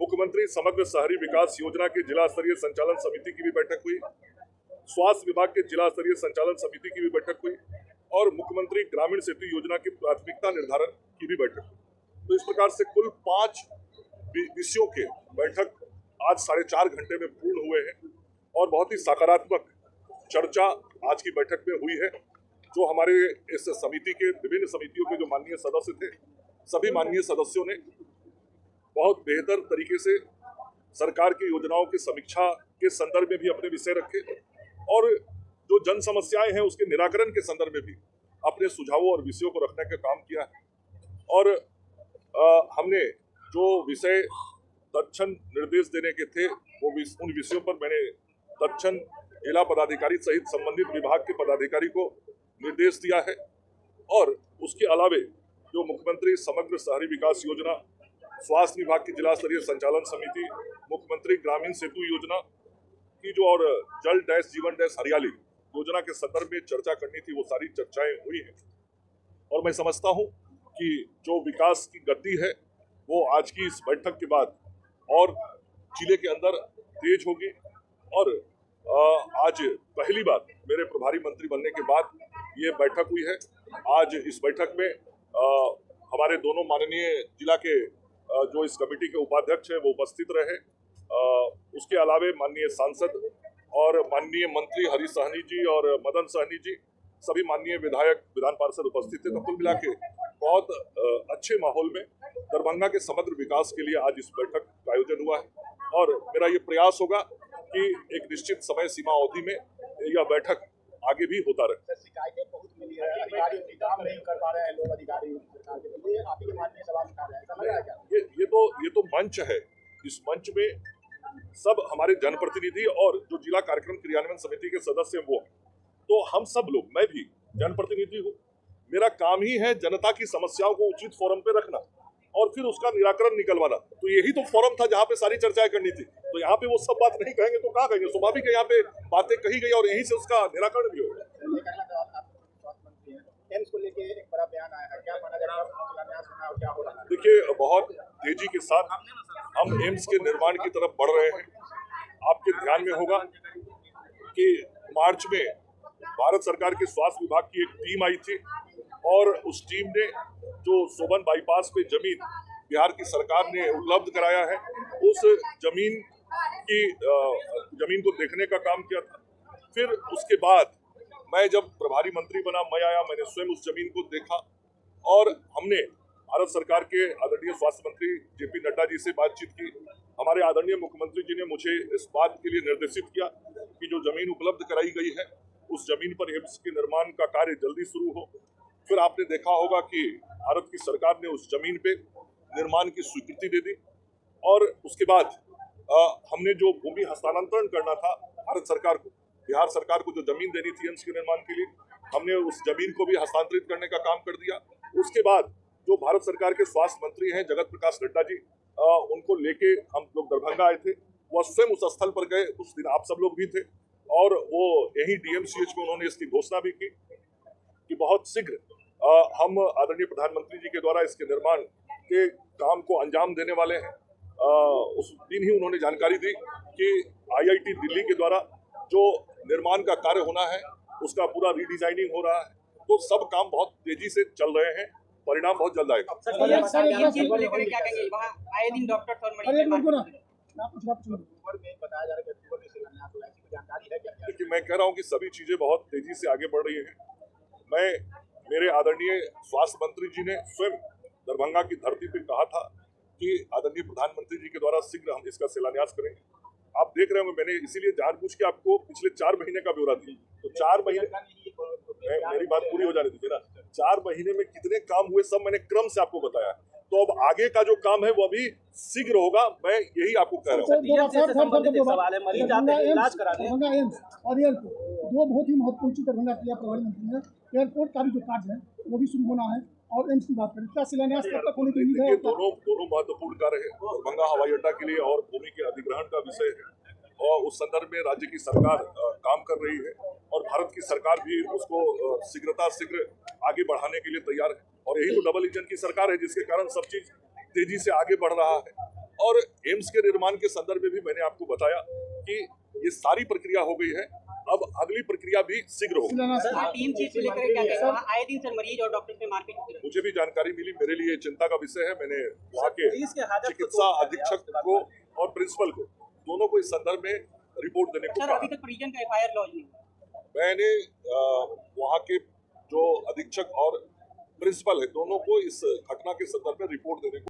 मुख्यमंत्री समग्र शहरी विकास योजना के जिला स्तरीय संचालन समिति की भी बैठक हुई, स्वास्थ्य विभाग के जिला स्तरीय संचालन समिति की भी बैठक हुई और मुख्यमंत्री ग्रामीण सेतु योजना की प्राथमिकता निर्धारण की भी बैठक हुई। तो इस प्रकार से कुल 5 विषयों के बैठक आज 4.5 घंटे में पूर्ण हुए हैं और बहुत ही सकारात्मक चर्चा आज की बैठक में हुई है। जो हमारे इस समिति के विभिन्न समितियों के जो माननीय सदस्य थे, सभी माननीय सदस्यों ने बहुत बेहतर तरीके से सरकार की योजनाओं की समीक्षा के संदर्भ में भी अपने विषय रखे और जो जन समस्याएं हैं उसके निराकरण के संदर्भ में भी अपने सुझावों और विषयों को रखने का काम किया है। और हमने जो विषय तत्क्षण निर्देश देने के थे वो उन विषयों पर मैंने तत्क्षण जिला पदाधिकारी सहित संबंधित विभाग के पदाधिकारी को निर्देश दिया है। और उसके अलावे जो मुख्यमंत्री समग्र शहरी विकास योजना, स्वास्थ्य विभाग की जिला स्तरीय संचालन समिति, मुख्यमंत्री ग्रामीण सेतु योजना की जो और जल डैश जीवन डैश हरियाली योजना के संदर्भ में चर्चा करनी थी, वो सारी चर्चाएं हुई हैं। और मैं समझता हूं कि जो विकास की गति है वो आज की इस बैठक के बाद और जिले के अंदर तेज होगी। और आज पहली बार मेरे प्रभारी मंत्री बनने के बाद ये बैठक हुई है। आज इस बैठक में हमारे दोनों माननीय जिला के जो इस कमेटी के उपाध्यक्ष हैं वो उपस्थित रहे। उसके अलावे माननीय सांसद और माननीय मंत्री हरीश सहनी जी और मदन सहनी जी, सभी माननीय विधायक विधान पार्षद उपस्थित थे। तो कुल मिला के बहुत अच्छे माहौल में दरभंगा के समग्र विकास के लिए आज इस बैठक का आयोजन हुआ है। और मेरा ये प्रयास होगा कि एक निश्चित समय सीमा अवधि में यह बैठक आगे भी होता रहे। शिकायतें बहुत मिली है, अधिकारी काम नहीं कर पा रहे हैं लोग, अधिकारी ये आप ही के माननीय सवाल उठा रहे हैं, समझ रहे हैं क्या? ये तो मंच है। इस मंच में सब हमारे जनप्रतिनिधि और जो जिला कार्यक्रम क्रियान्वयन समिति के सदस्य हैं वो, तो हम सब लोग, मैं भी जनप्रतिनिधि हूँ, मेरा काम ही है जनता की समस्याओं को उचित फोरम पे रखना और फिर उसका निराकरण निकलवाना। तो यही तो फोरम था जहाँ पे सारी चर्चाएं करनी थी। तो यहाँ पे वो सब बात नहीं कहेंगे तो कहाँ कहेंगे? स्वाभाविक है, यहाँ पे बातें कही गई और यहीं से उसका निराकरण भी होगा। एम्स को लेके एक बड़ा बयान आया है, क्या माना जाएगा, शिलान्यास होना और क्या हो रहा है? देखिए, बहुत तेजी के साथ हम एम्स के निर्माण की तरफ बढ़ रहे हैं। आपके ध्यान में होगा कि मार्च में भारत सरकार के स्वास्थ्य विभाग की एक टीम आई थी और उस टीम ने जो सोबन बाईपास पे जमीन बिहार की सरकार ने उपलब्ध कराया है, उस जमीन को देखने का काम किया था। फिर उसके बाद मैं जब प्रभारी मंत्री बना, मैं आया, मैंने स्वयं उस जमीन को देखा और हमने भारत सरकार के आदरणीय स्वास्थ्य मंत्री जेपी नड्डा जी से बातचीत की। हमारे आदरणीय मुख्यमंत्री जी ने मुझे इस बात के लिए निर्देशित किया कि जो जमीन उपलब्ध कराई गई है उस जमीन पर एम्स के निर्माण का कार्य जल्दी शुरू हो। फिर आपने देखा होगा कि भारत की सरकार ने उस जमीन पे निर्माण की स्वीकृति दे दी और उसके बाद हमने जो भूमि हस्तांतरण करना था भारत सरकार को, बिहार सरकार को जो जमीन देनी थी एम्स के निर्माण के लिए, हमने उस जमीन को भी हस्तांतरित करने का काम कर दिया। उसके बाद जो भारत सरकार के स्वास्थ्य मंत्री हैं जगत प्रकाश नड्डा जी, उनको लेके हम लोग दरभंगा आए थे। वह स्वयं उस स्थल पर गए, उस दिन आप सब लोग भी थे और वो यही डीएमसीएच में उन्होंने इसकी घोषणा भी की कि बहुत शीघ्र हम आदरणीय प्रधानमंत्री जी के द्वारा इसके निर्माण के काम को अंजाम देने वाले हैं। उस दिन ही उन्होंने जानकारी दी कि आईआईटी दिल्ली के द्वारा जो निर्माण का कार्य होना है उसका पूरा रीडिजाइनिंग हो रहा है। तो सब काम बहुत तेजी से चल रहे हैं, परिणाम बहुत जल्द आएगा। देखिए, मैं कह रहा हूँ कि सभी चीजें बहुत तेजी से आगे बढ़ रही हैं। मेरे आदरणीय स्वास्थ्य मंत्री जी ने स्वयं दरभंगा की धरती पर कहा था कि आदरणीय प्रधानमंत्री जी के द्वारा शीघ्र हम इसका शिलान्यास करेंगे। आप देख रहे होंगे, मैंने इसीलिए जानबूझ के आपको पिछले 4 महीने का ब्यौरा दिया। तो 4 महीने, मेरी बात पूरी हो जानी थी ना, 4 महीने में कितने काम हुए सब मैंने क्रम से आपको बताया। तो अब आगे का जो काम है वो अभी शीघ्र होगा, मैं यही आपको कह रहा हूँ। दो बहुत ही महत्वपूर्ण चीज दरभंगा किया प्रभारी मंत्री ने, एयरपोर्ट का भी जो कार्य है वो भी शुरू होना है और एम्स की बात करें, क्या शिलान्यास कब तक होने की उम्मीद है? दोनों महत्वपूर्ण कार्य है। दरभंगा हवाई अड्डा के लिए और भूमि के अधिग्रहण का विषय है और उस संदर्भ में राज्य की सरकार काम कर रही है और भारत की सरकार भी उसको शीघ्र आगे बढ़ाने के लिए तैयार है। और यही तो डबल इंजन की सरकार है जिसके कारण सब चीज तेजी से आगे बढ़ रहा है। और एम्स के निर्माण के संदर्भ में भी मैंने आपको बताया कि ये सारी प्रक्रिया हो गई है, अब अगली प्रक्रिया भी शीघ्र होगी। शिलान्यास टीम चीफ को लेकर क्या कहना है? आए दिन सर मरीज और डॉक्टर से मारपीट होती है। मुझे भी जानकारी मिली, मेरे लिए चिंता का विषय है। मैंने वहाँ के चिकित्सा अधीक्षक को और प्रिंसिपल को दोनों को इस संदर्भ में रिपोर्ट देने को सर कहा। अभी तक परिजन का एफआईआर लॉन्च नहीं हुआ। मैंने वहाँ के जो अधीक्षक और प्रिंसिपल है दोनों को इस घटना के संदर्भ में रिपोर्ट देने को